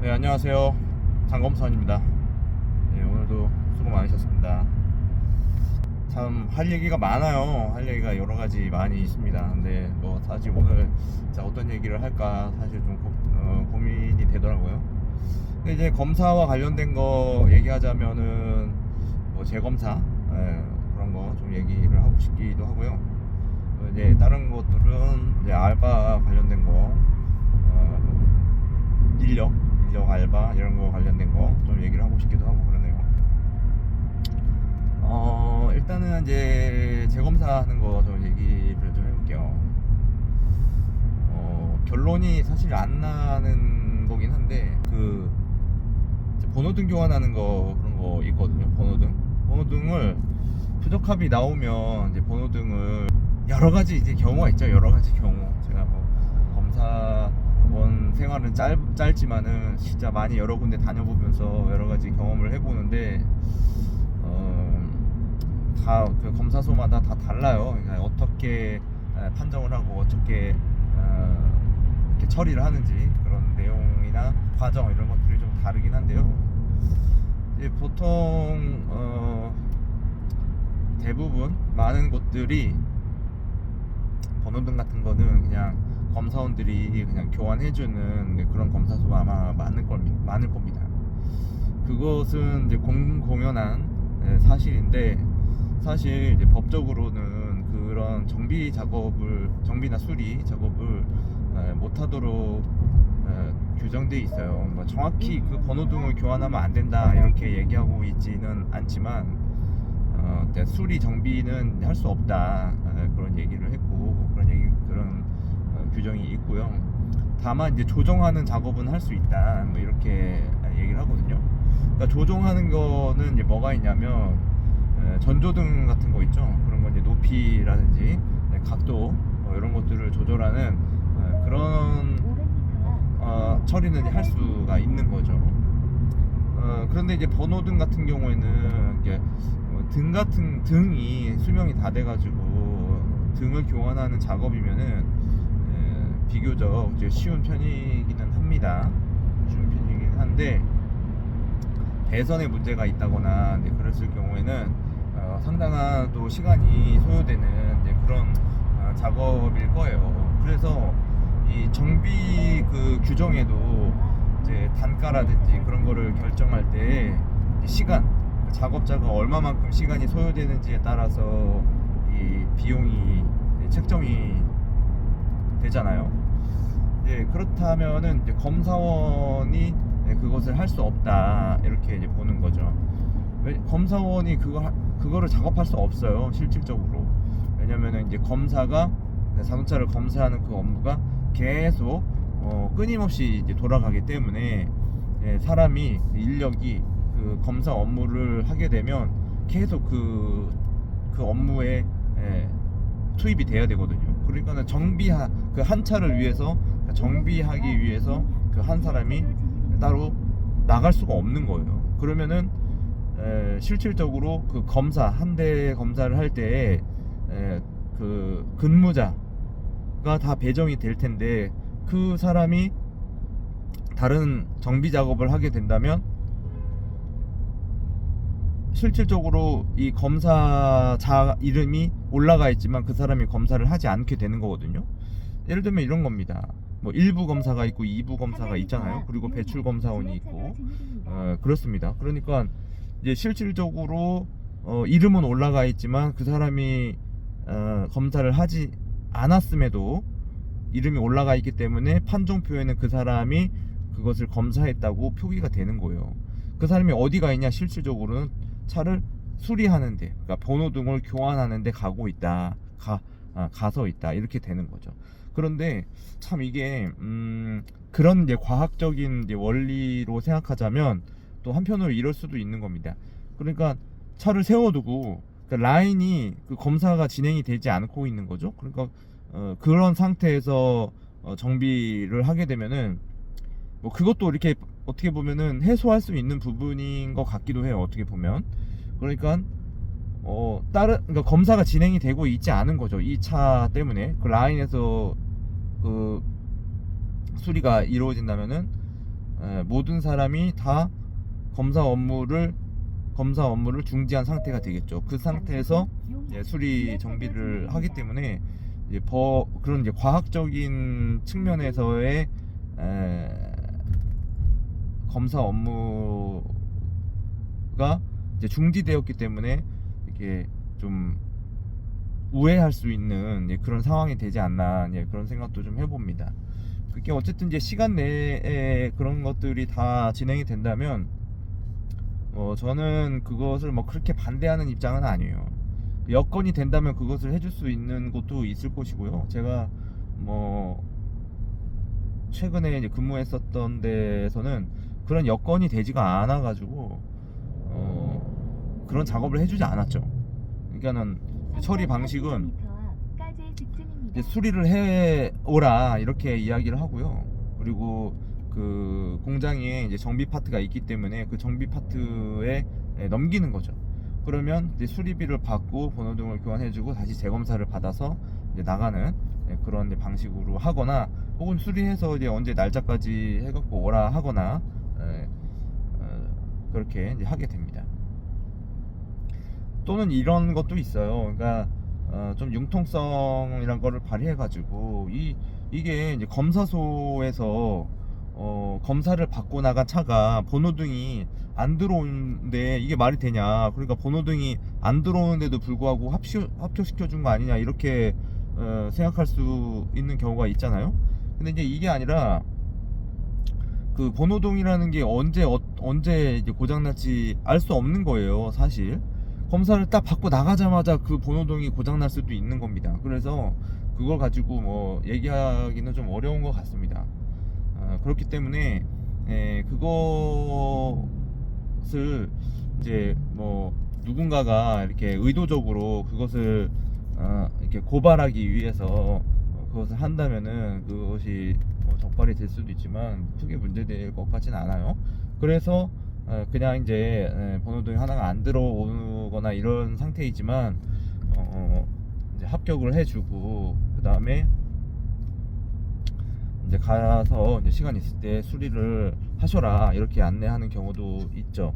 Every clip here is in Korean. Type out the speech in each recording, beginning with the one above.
네, 안녕하세요. 장검사원입니다. 네, 오늘도 수고 많으셨습니다. 참 할 얘기가 많아요. 할 얘기가 여러 가지 많이 있습니다. 근데 뭐 사실 오늘 어떤 얘기를 할까 사실 좀 고민이 되더라고요. 근데 이제 검사와 관련된 거 얘기하자면은 뭐 재검사, 그런 거 좀 얘기를 하고 싶기도 하고요. 이제 다른 것들은 이제 알바 관련된 거, 인력 알바 이런 거 관련된 거 좀 얘기를 하고 싶기도 하고 그러네요. 일단은 이제 재검사 하는 거 좀 얘기를 좀 해볼게요. 결론이 사실 안 나는 거긴 한데 이제 번호등 교환하는 거 그런 거 있거든요. 번호등을 부적합이 나오면 이제 번호등을 여러 가지 이제 경우가 있죠. 여러 가지 경우 제가 뭐 검사원 생활은 짧지만은 진짜 많이 여러 군데 다녀보면서 여러 가지 경험을 해보는데 다 그 검사소마다 다 달라요. 그러니까 어떻게 판정을 하고 어떻게 이렇게 처리를 하는지 그런 내용이나 과정 이런 것들이 좀 다르긴 한데요. 이제 보통 대부분 많은 곳들이 번호등 같은 거는 그냥 검사원들이 그냥 교환해주는 그런 검사소가 아마 많을 겁니다. 그것은 이제 공공연한 사실인데 사실 이제 법적으로는 그런 정비나 수리 작업을 못하도록 규정돼 있어요. 뭐 정확히 그 번호등을 교환하면 안 된다 이렇게 얘기하고 있지는 않지만 수리 정비는 할 수 없다 그런 얘기를 했고 그런 규정이 있고요. 다만 이제 조정하는 작업은 할 수 있다 뭐 이렇게 얘기를 하거든요. 그러니까 조정하는 거는 이제 뭐가 있냐면 전조등 같은 거 있죠. 그런 거 이제 높이라든지 각도 이런 것들을 조절하는 그런 처리는 할 수가 있는 거죠. 그런데 이제 번호등 같은 경우에는 이게 등이 수명이 다 돼가지고 등을 교환하는 작업이면은 비교적 이제 쉬운 편이기는 합니다. 쉬운 편이긴 한데 배선에 문제가 있다거나 그랬을 경우에는 상당한 또 시간이 소요되는 그런 작업일 거예요. 그래서 이 정비 그 규정에도 이제 단가라든지 그런 거를 결정할 때 시간, 작업자가 얼마만큼 시간이 소요되는지에 따라서 이 비용이 책정이 되잖아요. 그렇다면은 이제 검사원이 그것을 할 수 없다 이렇게 이제 보는 거죠. 검사원이 그거를 작업할 수 없어요, 실질적으로. 왜냐면은 이제 검사가 자동차를 검사하는 그 업무가 계속 끊임없이 이제 돌아가기 때문에 사람이 인력이 그 검사 업무를 하게 되면 계속 그 업무에 투입이 돼야 되거든요. 그러니까는 그 한 차를 위해서 정비하기 위해서 그 한 사람이 따로 나갈 수가 없는 거예요. 그러면은 실질적으로 그 한 대 검사를 할 때 그 근무자가 다 배정이 될 텐데 그 사람이 다른 정비 작업을 하게 된다면 실질적으로 이 검사자 이름이 올라가 있지만 그 사람이 검사를 하지 않게 되는 거거든요. 예를 들면 이런 겁니다. 뭐 1부 검사가 있고 2부 검사가 있잖아요. 그리고 배출 검사원이 있고 그렇습니다. 그러니까 이제 실질적으로 이름은 올라가 있지만 그 사람이 검사를 하지 않았음에도 이름이 올라가 있기 때문에 판정표에는 그 사람이 그것을 검사했다고 표기가 되는 거예요. 그 사람이 어디가 있냐, 실질적으로는 차를 수리하는데, 그러니까 번호등을 교환하는데 가서 있다 이렇게 되는 거죠. 그런데 참 이게 그런 이제 과학적인 이제 원리로 생각하자면 또 한편으로 이럴 수도 있는 겁니다. 그러니까 차를 세워두고 라인이 그 검사가 진행이 되지 않고 있는 거죠. 그러니까 그런 상태에서 정비를 하게 되면은 뭐 그것도 이렇게 어떻게 보면은 해소할 수 있는 부분인 것 같기도 해요. 어떻게 보면. 그러니까 그러니까 검사가 진행이 되고 있지 않은 거죠. 이 차 때문에 그 라인에서 그 수리가 이루어진다면은 모든 사람이 다 검사 업무를 중지한 상태가 되겠죠. 그 상태에서 수리 정비를 하기 때문에 이제 그런 이제 과학적인 측면에서의 검사 업무가 이제 중지되었기 때문에 이렇게 좀 우회할 수 있는 그런 상황이 되지 않나 그런 생각도 좀 해봅니다. 그게 어쨌든 이제 시간 내에 그런 것들이 다 진행이 된다면 저는 그것을 뭐 그렇게 반대하는 입장은 아니에요. 여건이 된다면 그것을 해줄 수 있는 곳도 있을 것이고요. 제가 뭐 최근에 이제 근무했었던 데에서는 그런 여건이 되지가 않아 가지고 그런 작업을 해주지 않았죠. 그러니까는 처리 방식은 이제 수리를 해 오라 이렇게 이야기를 하고요. 그리고 그 공장에 이제 정비 파트가 있기 때문에 그 정비 파트에 넘기는 거죠. 그러면 이제 수리비를 받고 번호등을 교환해주고 다시 재검사를 받아서 이제 나가는 그런 이제 방식으로 하거나, 혹은 수리해서 이제 언제 날짜까지 해갖고 오라 하거나 그렇게 이제 하게 됩니다. 또는 이런 것도 있어요. 그러니까 좀 융통성이란 거를 발휘해가지고 이게 이제 검사소에서 검사를 받고 나간 차가 번호등이 안 들어오는데 이게 말이 되냐. 그러니까 번호등이 안 들어오는데도 불구하고 합격시켜준 거 아니냐 이렇게 생각할 수 있는 경우가 있잖아요. 근데 이제 이게 아니라 그 번호등이라는 게 언제 이제 고장날지 알 수 없는 거예요. 사실 검사를 딱 받고 나가자마자 그 번호등이 고장날 수도 있는 겁니다. 그래서 그걸 가지고 뭐 얘기하기는 좀 어려운 것 같습니다. 그렇기 때문에 그것을 이제 뭐 누군가가 이렇게 의도적으로 그것을 이렇게 고발하기 위해서 그것을 한다면은 그것이 적발이 될 수도 있지만 크게 문제될 것 같지는 않아요. 그래서 그냥 이제 번호등이 하나가 안 들어오거나 이런 상태이지만 이제 합격을 해주고 그 다음에 이제 가서 이제 시간 있을 때 수리를 하셔라 이렇게 안내하는 경우도 있죠.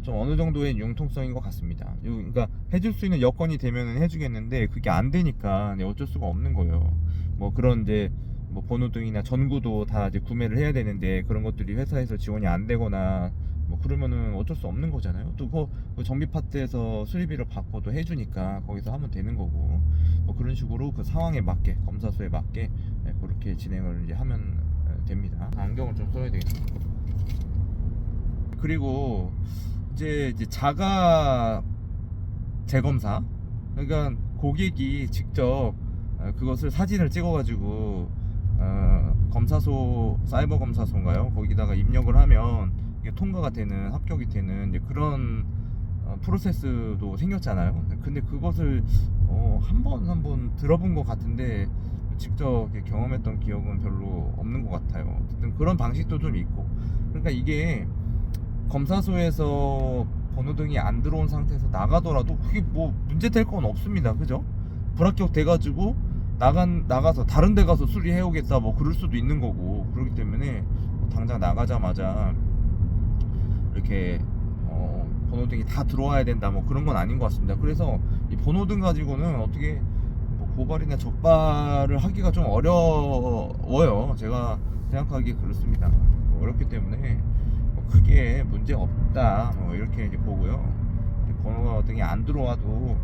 좀 어느 정도의 융통성인 것 같습니다. 그러니까 해줄 수 있는 여건이 되면은 해주겠는데 그게 안 되니까 어쩔 수가 없는 거예요. 뭐 그런 이제 뭐 번호등이나 전구도 다 이제 구매를 해야 되는데 그런 것들이 회사에서 지원이 안 되거나 뭐 그러면은 어쩔 수 없는 거잖아요. 또 그 정비 파트에서 수리비를 받고도 해주니까 거기서 하면 되는 거고, 뭐 그런 식으로 그 상황에 맞게 검사소에 맞게 그렇게 진행을 이제 하면 됩니다. 안경을 좀 써야 되겠습니다. 그리고 이제 자가 재검사, 그러니까 고객이 직접 그것을 사진을 찍어가지고 검사소, 사이버 검사소인가요? 거기다가 입력을 하면 이게 통과가 되는, 합격이 되는 이제 그런 프로세스도 생겼잖아요. 근데 그것을 한 번 들어본 것 같은데 직접 경험했던 기억은 별로 없는 것 같아요. 어쨌든 그런 방식도 좀 있고, 그러니까 이게 검사소에서 번호등이 안 들어온 상태에서 나가더라도 그게 뭐 문제 될 건 없습니다. 그죠? 불합격 돼가지고 나가서 다른 데 가서 수리해 오겠다 뭐 그럴 수도 있는 거고, 그렇기 때문에 뭐 당장 나가자마자 이렇게 번호등이 다 들어와야 된다 뭐 그런 건 아닌 것 같습니다. 그래서 이 번호등 가지고는 어떻게 뭐 고발이나 적발을 하기가 좀 어려워요. 제가 생각하기에 그렇습니다. 어렵기 때문에 크게 문제 없다 뭐 이렇게 이제 보고요. 번호등이 안 들어와도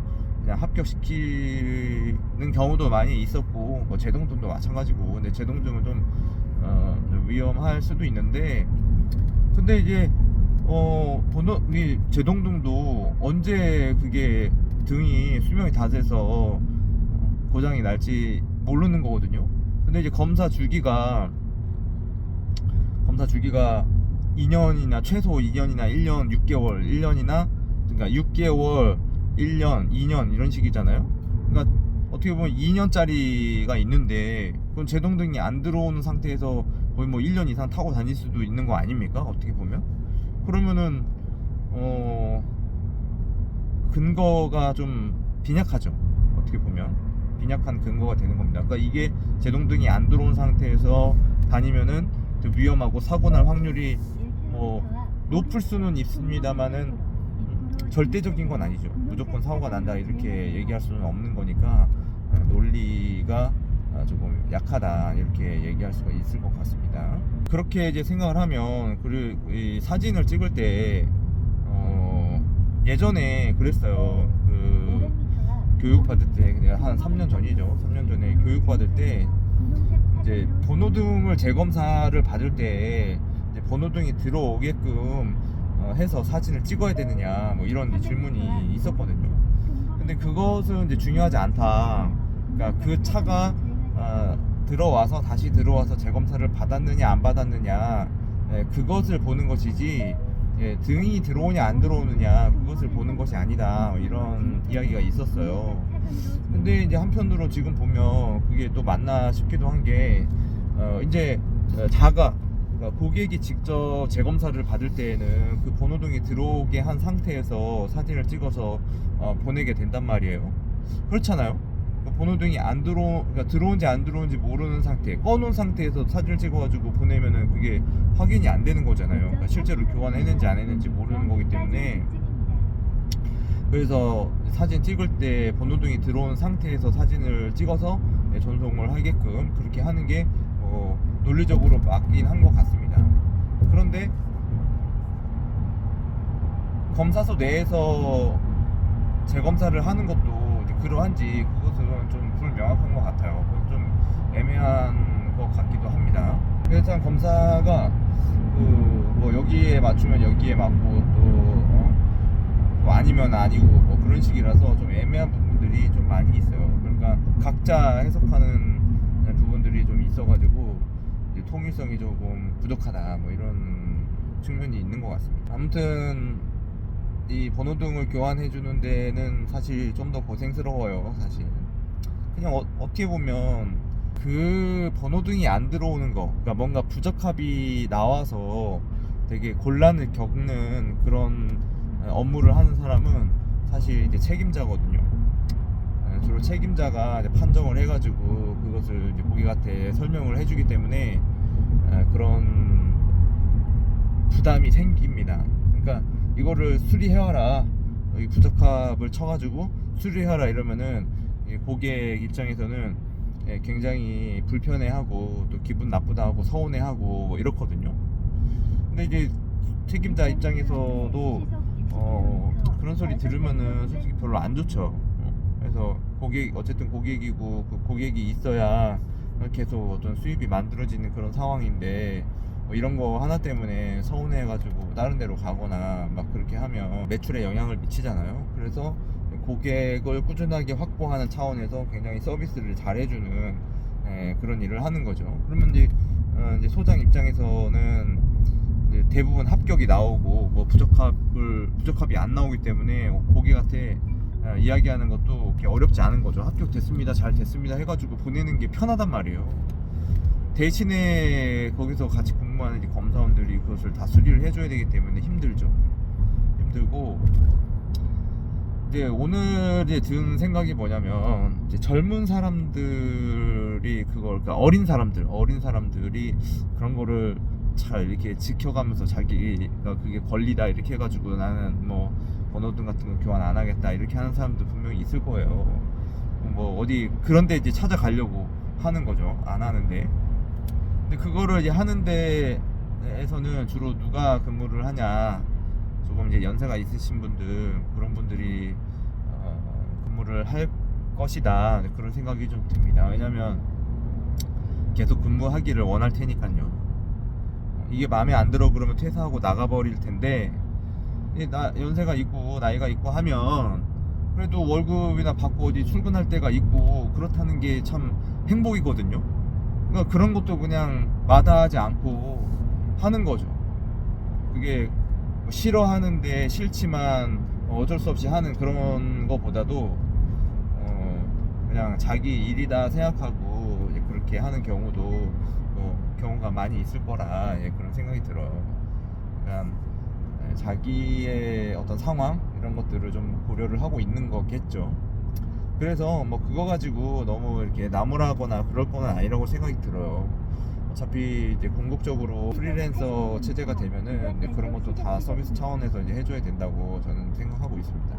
그냥 합격시키는 경우도 많이 있었고, 뭐 제동등도 마찬가지고. 근데 제동등은 좀 위험할 수도 있는데, 근데 이제 이 제동등도 언제 그게 등이 수명이 다 돼서 고장이 날지 모르는 거거든요. 근데 이제 검사 주기가 2년이나 최소 2년이나 1년 6개월 1년이나 그러니까 6개월 1년 2년 이런 식이잖아요. 그러니까 어떻게 보면 2년짜리가 있는데 그건 제동등이 안 들어오는 상태에서 거의 뭐 1년 이상 타고 다닐 수도 있는 거 아닙니까? 어떻게 보면. 그러면은 근거가 좀 빈약하죠. 어떻게 보면 빈약한 근거가 되는 겁니다. 그러니까 이게 제동등이 안 들어온 상태에서 다니면은 위험하고 사고 날 확률이 뭐 높을 수는 있습니다만은 절대적인 건 아니죠. 무조건 사고가 난다 이렇게 얘기할 수는 없는 거니까 논리가 조금 약하다 이렇게 얘기할 수가 있을 것 같습니다. 그렇게 이제 생각을 하면 그리고 이 사진을 찍을 때 예전에 그랬어요. 그 교육 받을 때 그냥 한 3년 전이죠. 3년 전에 교육 받을 때 이제 번호등을 재검사를 받을 때 이제 번호등이 들어오게끔 해서 사진을 찍어야 되느냐 뭐 이런 질문이 있었거든요. 근데 그것은 이제 중요하지 않다. 그러니까 그 차가 들어와서 다시 들어와서 재검사를 받았느냐 안 받았느냐 그것을 보는 것이지 등이 들어오냐 안 들어오느냐 그것을 보는 것이 아니다 이런 이야기가 있었어요. 근데 이제 한편으로 지금 보면 그게 또 맞나 싶기도 한 게 이제 그러니까 고객이 직접 재검사를 받을 때에는 그 번호등이 들어오게 한 상태에서 사진을 찍어서 보내게 된단 말이에요. 그렇잖아요. 번호등이 그러니까 들어온지 안 들어온지 모르는 상태, 꺼놓은 상태에서 사진을 찍어가지고 보내면은 그게 확인이 안 되는 거잖아요. 그러니까 실제로 교환했는지 안 했는지 모르는 거기 때문에. 그래서 사진 찍을 때 번호등이 들어온 상태에서 사진을 찍어서 전송을 하게끔 그렇게 하는 게 논리적으로 맞긴 한 것 같습니다. 그런데 검사소 내에서 재검사를 하는 것도 그러한지 그것은 좀 불명확한 것 같아요. 그건 좀 애매한 것 같기도 합니다. 일단 검사가 뭐 여기에 맞추면 여기에 맞고 또 아니면 아니고 뭐 그런 식이라서 좀 애매한 부분들이 좀 많이 있어요. 그러니까 각자 해석하는 부분들이 좀 있어가지고 이제 통일성이 조금 부족하다 뭐 이런 측면이 있는 것 같습니다. 아무튼 이 번호등을 교환해 주는 데는 사실 좀 더 고생스러워요. 사실 그냥 어떻게 보면 그 번호등이 안 들어오는 거, 그러니까 뭔가 부적합이 나와서 되게 곤란을 겪는 그런 업무를 하는 사람은 사실 이제 책임자거든요. 주로 책임자가 이제 판정을 해가지고 그것을 이제 고객한테 설명을 해주기 때문에 그런 부담이 생깁니다. 그러니까 이거를 수리해와라, 이 부적합을 쳐가지고 수리해와라 이러면은 고객 입장에서는 굉장히 불편해하고 또 기분 나쁘다하고 서운해하고 뭐 이렇거든요. 근데 이제 책임자 입장에서도 그런 소리 들으면은 솔직히 별로 안 좋죠. 그래서 어쨌든 고객이고 그 고객이 있어야 계속 어떤 수입이 만들어지는 그런 상황인데 뭐 이런 거 하나 때문에 서운해가지고 다른 데로 가거나 막 그렇게 하면 매출에 영향을 미치잖아요. 그래서 고객을 꾸준하게 확보하는 차원에서 굉장히 서비스를 잘 해주는 그런 일을 하는 거죠. 그러면 이제 소장 입장에서는 이제 대부분 합격이 나오고 뭐 부적합이 안 나오기 때문에 고객한테 이야기하는 것도 그렇게 어렵지 않은 거죠. 합격됐습니다, 잘 됐습니다 해가지고 보내는 게 편하단 말이에요. 대신에 거기서 같이 근무하는 이제 검사원들이 그것을 다 수리를 해줘야 되기 때문에 힘들고 이제 오늘 이제 든 생각이 뭐냐면 이제 젊은 사람들이 그러니까 어린 사람들이 그런 거를 잘 이렇게 지켜가면서 자기가 그게 권리다 이렇게 해가지고 나는 뭐 번호등 같은 거 교환 안 하겠다 이렇게 하는 사람도 분명히 있을 거예요. 뭐 어디 그런데 이제 찾아가려고 하는 거죠. 안 하는데. 근데 그거를 이제 하는 데에서는 주로 누가 근무를 하냐, 조금 이제 연세가 있으신 분들, 그런 분들이 근무를 할 것이다 그런 생각이 좀 듭니다. 왜냐면 계속 근무하기를 원할 테니까요. 이게 마음에 안 들어 그러면 퇴사하고 나가버릴 텐데 연세가 있고 나이가 있고 하면 그래도 월급이나 받고 어디 출근할 때가 있고 그렇다는 게 참 행복이거든요. 그러니까 그런 것도 그냥 마다하지 않고 하는 거죠. 그게 싫어하는데 싫지만 어쩔 수 없이 하는 그런 거보다도 그냥 자기 일이다 생각하고 그렇게 하는 경우도 경우가 많이 있을 거라 그런 생각이 들어요. 그러니까 자기의 어떤 상황 이런 것들을 좀 고려를 하고 있는 거겠죠. 그래서 뭐 그거 가지고 너무 이렇게 나무라거나 그럴 건 아니라고 생각이 들어요. 어차피 이제 궁극적으로 프리랜서 체제가 되면은 이제 그런 것도 다 서비스 차원에서 이제 해줘야 된다고 저는 생각하고 있습니다.